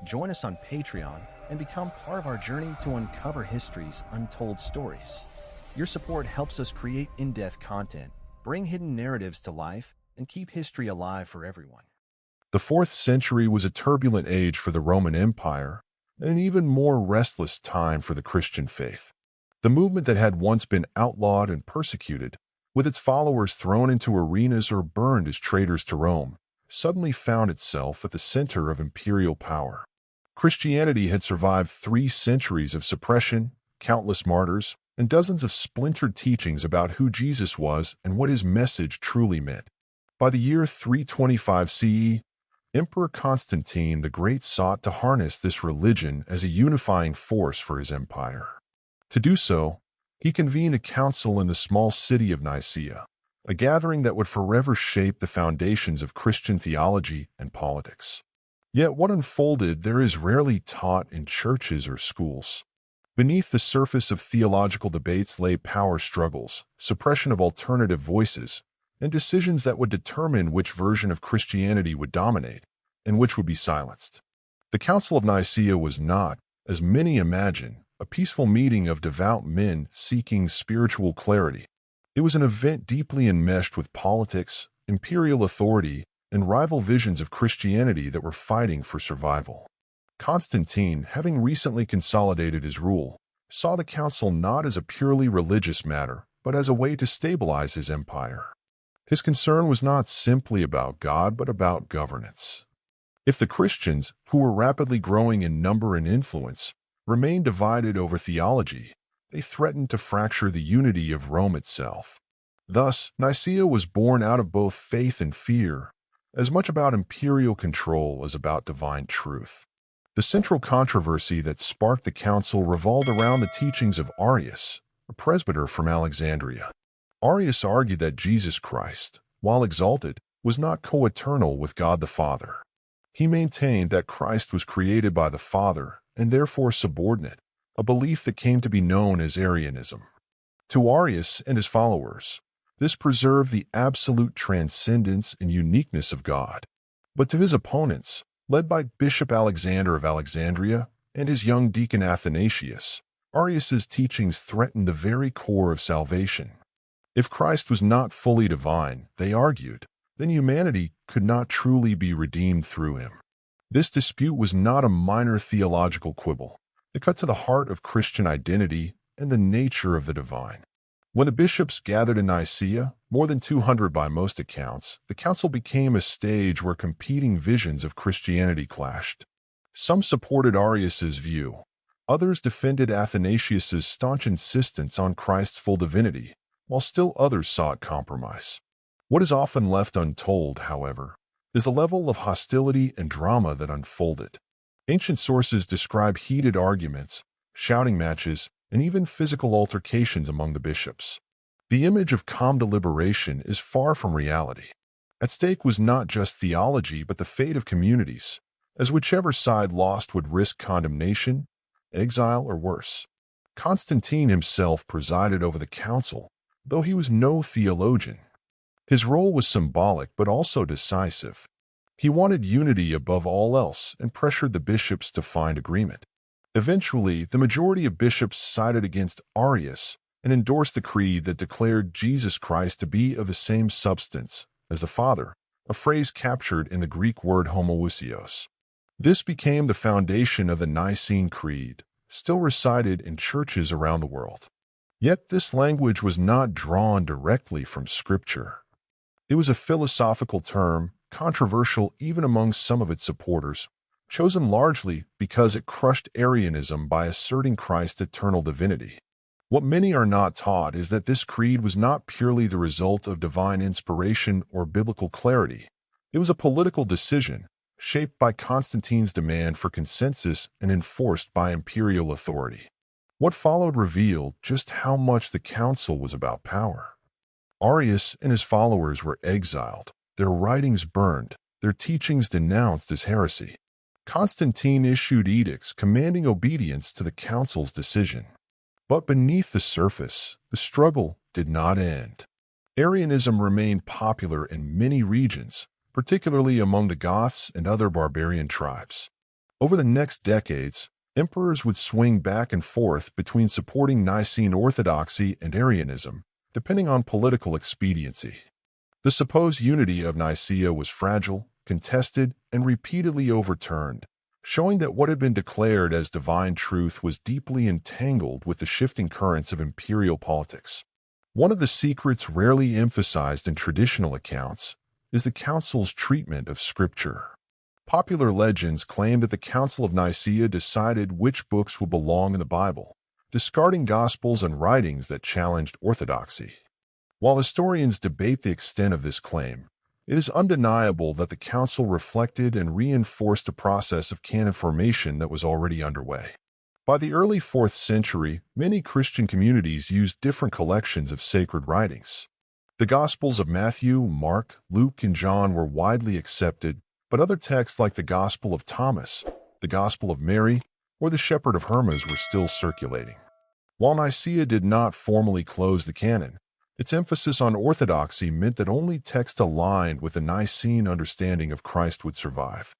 Join us on Patreon and become part of our journey to uncover history's untold stories. Your support helps us create in-depth content, bring hidden narratives to life, and keep history alive for everyone. The 4th century was a turbulent age for the Roman Empire, and an even more restless time for the Christian faith. The movement that had once been outlawed and persecuted, with its followers thrown into arenas or burned as traitors to Rome, suddenly found itself at the center of imperial power. Christianity had survived 3 centuries of suppression, countless martyrs, and dozens of splintered teachings about who Jesus was and what his message truly meant. By the year 325 CE, Emperor Constantine the Great sought to harness this religion as a unifying force for his empire. To do so, he convened a council in the small city of Nicaea, a gathering that would forever shape the foundations of Christian theology and politics. Yet what unfolded there is rarely taught in churches or schools. Beneath the surface of theological debates lay power struggles, suppression of alternative voices, and decisions that would determine which version of Christianity would dominate and which would be silenced. The Council of Nicaea was not, as many imagine, a peaceful meeting of devout men seeking spiritual clarity. It was an event deeply enmeshed with politics, imperial authority, and rival visions of Christianity that were fighting for survival. Constantine, having recently consolidated his rule, saw the council not as a purely religious matter, but as a way to stabilize his empire. His concern was not simply about God, but about governance. If the Christians, who were rapidly growing in number and influence, remained divided over theology, they threatened to fracture the unity of Rome itself. Thus, Nicaea was born out of both faith and fear, as much about imperial control as about divine truth. The central controversy that sparked the council revolved around the teachings of Arius, a presbyter from Alexandria. Arius argued that Jesus Christ, while exalted, was not co-eternal with God the Father. He maintained that Christ was created by the Father and therefore subordinate, a belief that came to be known as Arianism. To Arius and his followers, this preserved the absolute transcendence and uniqueness of God. But to his opponents, led by Bishop Alexander of Alexandria and his young deacon Athanasius, Arius's teachings threatened the very core of salvation. If Christ was not fully divine, they argued, then humanity could not truly be redeemed through him. This dispute was not a minor theological quibble. It cut to the heart of Christian identity and the nature of the divine. When the bishops gathered in Nicaea, more than 200 by most accounts, the council became a stage where competing visions of Christianity clashed. Some supported Arius's view. Others defended Athanasius's staunch insistence on Christ's full divinity, while still others sought compromise. What is often left untold, however, is the level of hostility and drama that unfolded. Ancient sources describe heated arguments, shouting matches, and even physical altercations among the bishops. The image of calm deliberation is far from reality. At stake was not just theology but the fate of communities, as whichever side lost would risk condemnation, exile, or worse. Constantine himself presided over the council, though he was no theologian. His role was symbolic but also decisive. He wanted unity above all else and pressured the bishops to find agreement. Eventually, the majority of bishops sided against Arius and endorsed the creed that declared Jesus Christ to be of the same substance as the Father, a phrase captured in the Greek word homoousios. This became the foundation of the Nicene Creed, still recited in churches around the world. Yet this language was not drawn directly from Scripture. It was a philosophical term, controversial even among some of its supporters, chosen largely because it crushed Arianism by asserting Christ's eternal divinity. What many are not taught is that this creed was not purely the result of divine inspiration or biblical clarity. It was a political decision, shaped by Constantine's demand for consensus and enforced by imperial authority. What followed revealed just how much the council was about power. Arius and his followers were exiled, their writings burned, their teachings denounced as heresy. Constantine issued edicts commanding obedience to the council's decision. But beneath the surface, the struggle did not end. Arianism remained popular in many regions, particularly among the Goths and other barbarian tribes. Over the next decades, emperors would swing back and forth between supporting Nicene orthodoxy and Arianism, depending on political expediency. The supposed unity of Nicaea was fragile, contested, and repeatedly overturned, showing that what had been declared as divine truth was deeply entangled with the shifting currents of imperial politics. One of the secrets rarely emphasized in traditional accounts is the Council's treatment of Scripture. Popular legends claim that the Council of Nicaea decided which books would belong in the Bible, discarding Gospels and writings that challenged orthodoxy. While historians debate the extent of this claim, it is undeniable that the Council reflected and reinforced a process of canon formation that was already underway. By the early 4th century, many Christian communities used different collections of sacred writings. The Gospels of Matthew, Mark, Luke, and John were widely accepted, but other texts like the Gospel of Thomas, the Gospel of Mary, or the Shepherd of Hermas were still circulating. While Nicaea did not formally close the canon, its emphasis on orthodoxy meant that only texts aligned with the Nicene understanding of Christ would survive.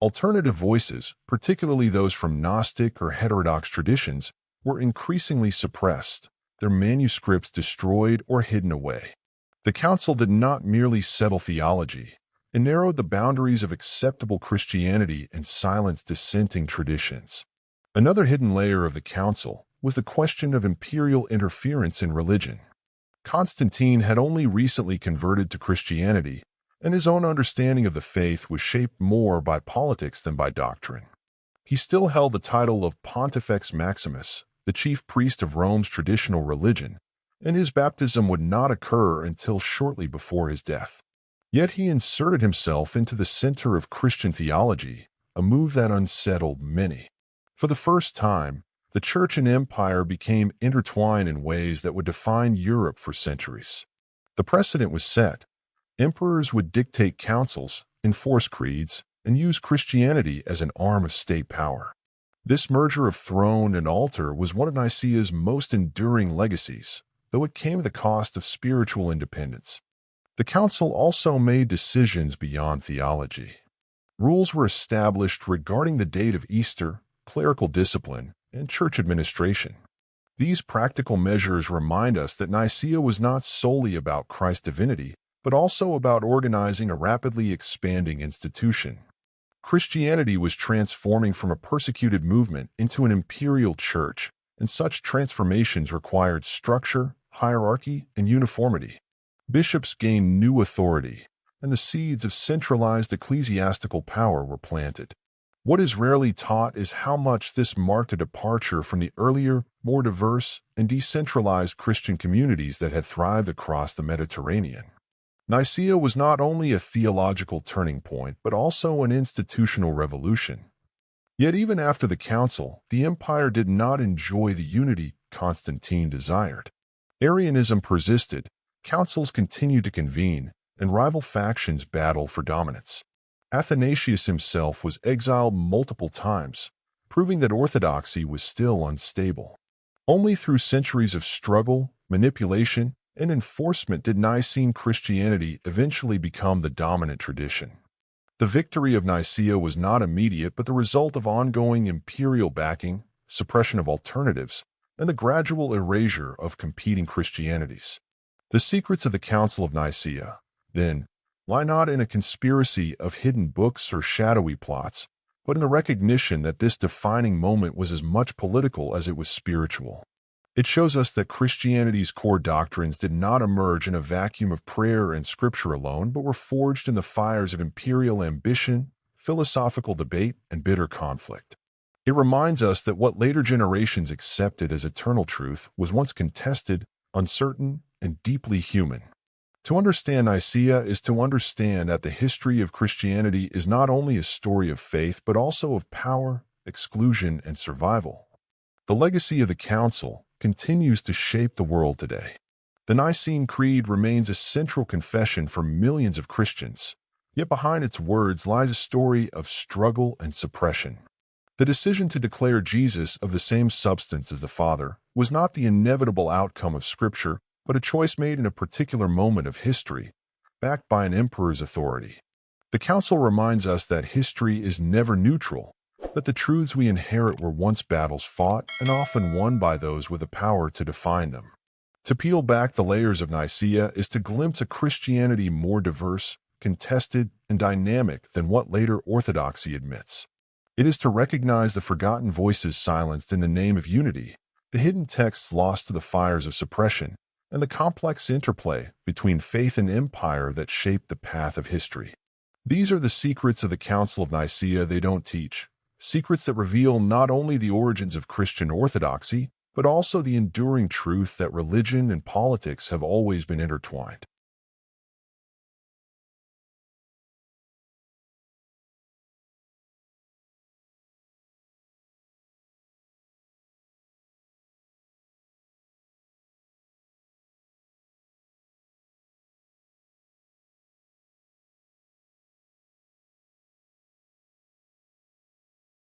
Alternative voices, particularly those from Gnostic or heterodox traditions, were increasingly suppressed, their manuscripts destroyed or hidden away. The Council did not merely settle theology, it narrowed the boundaries of acceptable Christianity and silenced dissenting traditions. Another hidden layer of the Council was the question of imperial interference in religion. Constantine had only recently converted to Christianity, and his own understanding of the faith was shaped more by politics than by doctrine. He still held the title of Pontifex Maximus, the chief priest of Rome's traditional religion, and his baptism would not occur until shortly before his death. Yet he inserted himself into the center of Christian theology, a move that unsettled many. For the first time, the Church and Empire became intertwined in ways that would define Europe for centuries. The precedent was set. Emperors would dictate councils, enforce creeds, and use Christianity as an arm of state power. This merger of throne and altar was one of Nicaea's most enduring legacies, though it came at the cost of spiritual independence. The Council also made decisions beyond theology. Rules were established regarding the date of Easter, clerical discipline, and church administration. These practical measures remind us that Nicaea was not solely about Christ's divinity, but also about organizing a rapidly expanding institution. Christianity was transforming from a persecuted movement into an imperial church, and such transformations required structure, hierarchy, and uniformity. Bishops gained new authority, and the seeds of centralized ecclesiastical power were planted. What is rarely taught is how much this marked a departure from the earlier, more diverse, and decentralized Christian communities that had thrived across the Mediterranean. Nicaea was not only a theological turning point, but also an institutional revolution. Yet even after the Council, the empire did not enjoy the unity Constantine desired. Arianism persisted, councils continued to convene, and rival factions battled for dominance. Athanasius himself was exiled multiple times, proving that orthodoxy was still unstable. Only through centuries of struggle, manipulation, and enforcement did Nicene Christianity eventually become the dominant tradition. The victory of Nicaea was not immediate, but the result of ongoing imperial backing, suppression of alternatives, and the gradual erasure of competing Christianities. The secrets of the Council of Nicaea, then, lie not in a conspiracy of hidden books or shadowy plots, but in the recognition that this defining moment was as much political as it was spiritual. It shows us that Christianity's core doctrines did not emerge in a vacuum of prayer and scripture alone, but were forged in the fires of imperial ambition, philosophical debate, and bitter conflict. It reminds us that what later generations accepted as eternal truth was once contested, uncertain, and deeply human. To understand Nicaea is to understand that the history of Christianity is not only a story of faith, but also of power, exclusion, and survival. The legacy of the Council continues to shape the world today. The Nicene Creed remains a central confession for millions of Christians, yet behind its words lies a story of struggle and suppression. The decision to declare Jesus of the same substance as the Father was not the inevitable outcome of Scripture, but a choice made in a particular moment of history, backed by an emperor's authority. The Council reminds us that history is never neutral, that the truths we inherit were once battles fought and often won by those with the power to define them. To peel back the layers of Nicaea is to glimpse a Christianity more diverse, contested, and dynamic than what later orthodoxy admits. It is to recognize the forgotten voices silenced in the name of unity, the hidden texts lost to the fires of suppression, and the complex interplay between faith and empire that shaped the path of history. These are the secrets of the Council of Nicaea they don't teach, secrets that reveal not only the origins of Christian orthodoxy, but also the enduring truth that religion and politics have always been intertwined.